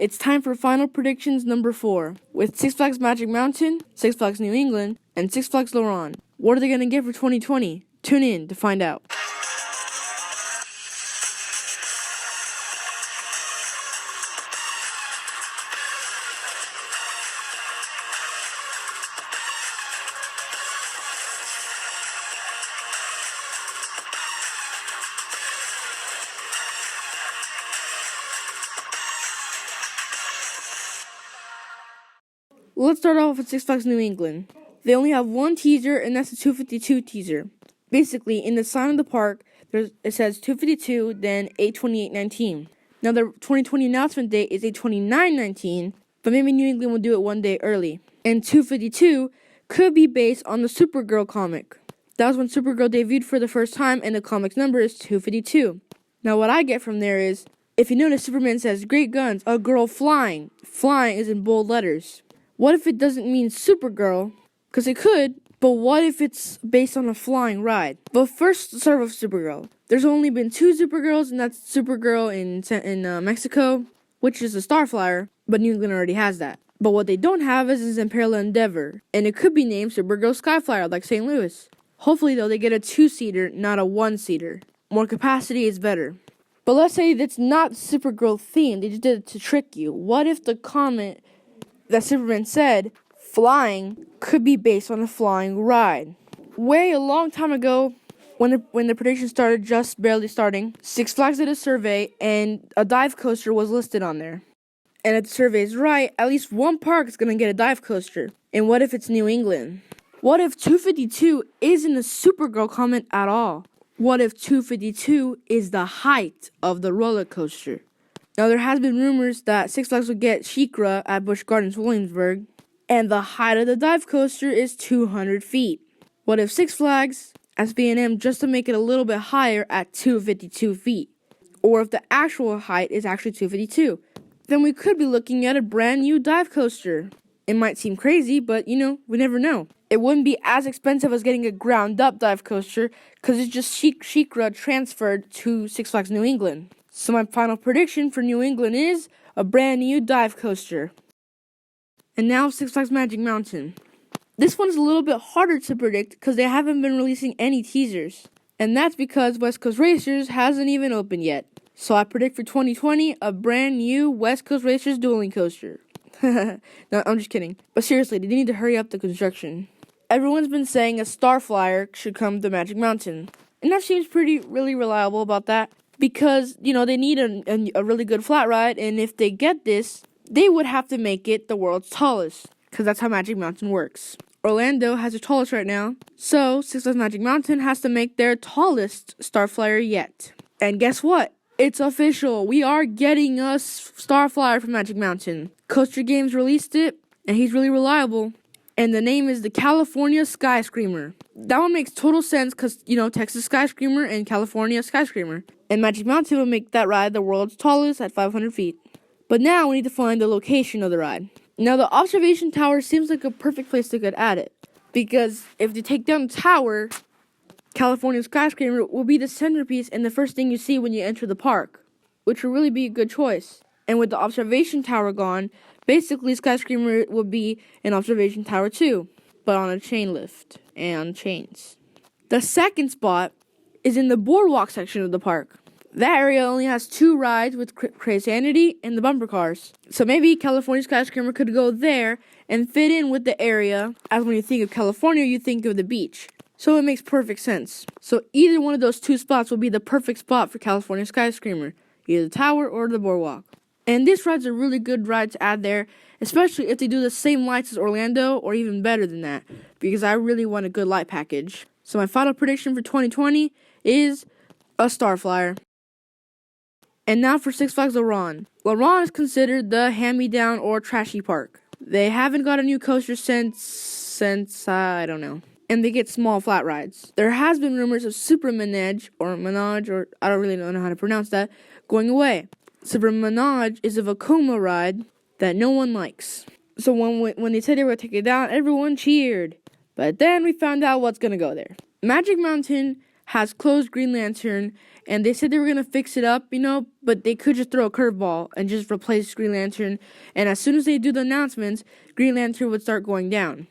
It's time for final predictions number 4, with Six Flags Magic Mountain, Six Flags New England, and Six Flags Laurent. What are they going to get for 2020? Tune in to find out. Let's start off with Six Flags New England. They only have one teaser, and that's the 252 teaser. Basically, in the sign of the park, it says 252, then 8/28/19. Now, their 2020 announcement date is 8/29/19, but maybe New England will do it one day early. And 252 could be based on the Supergirl comic. That was when Supergirl debuted for the first time, and the comic's number is 252. Now, what I get from there is, if you notice, Superman says, "Great guns, a girl flying." Flying is in bold letters. What if it doesn't mean Supergirl? Because it could, but what if it's based on a flying ride? But first, let's start with Supergirl. There's only been 2 Supergirls, and that's Supergirl in Mexico, which is a Starflyer, but New England already has that. But what they don't have is Imperial Endeavor, and it could be named Supergirl Skyflyer, like St. Louis. Hopefully, though, they get a 2-seater, not a 1-seater. More capacity is better. But let's say that's not Supergirl themed, they just did it to trick you. What if the comet that Superman said, flying, could be based on a flying ride? Way a long time ago, when the prediction started, just barely starting, Six Flags did a survey, and a dive coaster was listed on there. And if the survey is right, at least one park is going to get a dive coaster. And what if it's New England? What if 252 isn't a Supergirl comet at all? What if 252 is the height of the roller coaster? Now, there has been rumors that Six Flags will get SheiKra at Busch Gardens, Williamsburg, and the height of the dive coaster is 200 feet. What if Six Flags asks B&M just to make it a little bit higher at 252 feet? Or if the actual height is actually 252? Then we could be looking at a brand new dive coaster. It might seem crazy, but we never know. It wouldn't be as expensive as getting a ground-up dive coaster, because it's just SheiKra transferred to Six Flags New England. So my final prediction for New England is a brand new dive coaster. And now Six Flags Magic Mountain. This one's a little bit harder to predict because they haven't been releasing any teasers. And that's because West Coast Racers hasn't even opened yet. So I predict for 2020 a brand new West Coast Racers dueling coaster. No, I'm just kidding. But seriously, they need to hurry up the construction. Everyone's been saying a Starflyer should come to Magic Mountain. And that seems really reliable about that. Because, they need a really good flat ride, and if they get this, they would have to make it the world's tallest, because that's how Magic Mountain works. Orlando has the tallest right now, so Six Flags Magic Mountain has to make their tallest Starflyer yet. And guess what? It's official. We are getting a Starflyer from Magic Mountain. Coaster Games released it, and he's really reliable. And the name is the California Skyscreamer. That one makes total sense because, Texas Skyscreamer and California Skyscreamer. And Magic Mountain will make that ride the world's tallest at 500 feet. But now we need to find the location of the ride. Now, the observation tower seems like a perfect place to get at it. Because if they take down the tower, California Skyscraper will be the centerpiece and the first thing you see when you enter the park, which will really be a good choice. And with the observation tower gone, basically Skyscraper will be an observation tower too, but on a chain lift and chains. The second spot is in the boardwalk section of the park. That area only has 2 rides with Crazanity and the bumper cars. So maybe California Skyscraper could go there and fit in with the area, as when you think of California, you think of the beach. So it makes perfect sense. So either one of those 2 spots will be the perfect spot for California Skyscraper, either the tower or the boardwalk. And this ride's a really good ride to add there, especially if they do the same lights as Orlando, or even better than that, because I really want a good light package. So my final prediction for 2020 is a Starflyer. And now for Six Flags Laurent. Laurent is considered the hand-me-down or trashy park. They haven't got a new coaster since I don't know. And they get small flat rides. There has been rumors of Super Menage, or I don't really know how to pronounce that, going away. Super Menage is a Vekoma ride that no one likes. So when they said they were going to take it down, everyone cheered. But then we found out what's going to go there. Magic Mountain has closed Green Lantern, and they said they were gonna fix it up, but they could just throw a curveball and just replace Green Lantern, and as soon as they do the announcements, Green Lantern would start going down.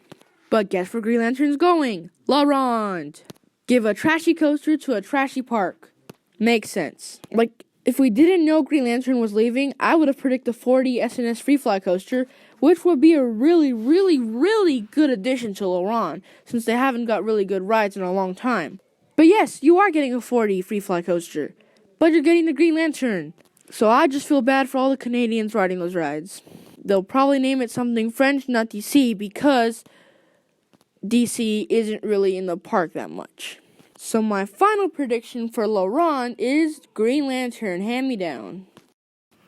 But guess where Green Lantern's going? La Ronde! Give a trashy coaster to a trashy park. Makes sense. Like, if we didn't know Green Lantern was leaving, I would have predicted the 4D SNS Free Fly coaster, which would be a really, really, really good addition to La Ronde, since they haven't got really good rides in a long time. But yes, you are getting a 4D Free Fly coaster, but you're getting the Green Lantern. So I just feel bad for all the Canadians riding those rides. They'll probably name it something French, not DC, because DC isn't really in the park that much. So my final prediction for La Ronde is Green Lantern, hand-me-down.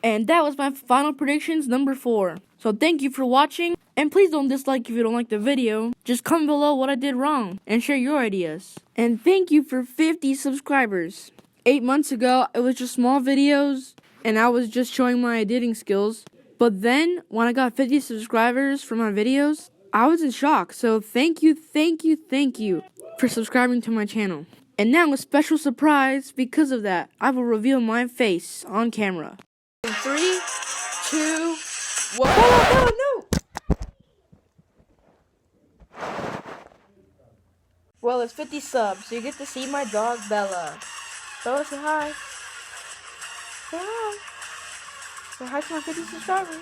And that was my final predictions, number 4. So thank you for watching, and please don't dislike if you don't like the video. Just comment below what I did wrong, and share your ideas. And thank you for 50 subscribers. 8 months ago, it was just small videos, and I was just showing my editing skills. But then, when I got 50 subscribers for my videos, I was in shock. So thank you for subscribing to my channel. And now a special surprise because of that. I will reveal my face on camera. In 3, 2, 1. No. Well, it's 50 subs, so you get to see my dog Bella. Bella, say hi. Say hi. Say hi to my 50 subscribers.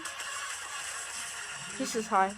She says hi.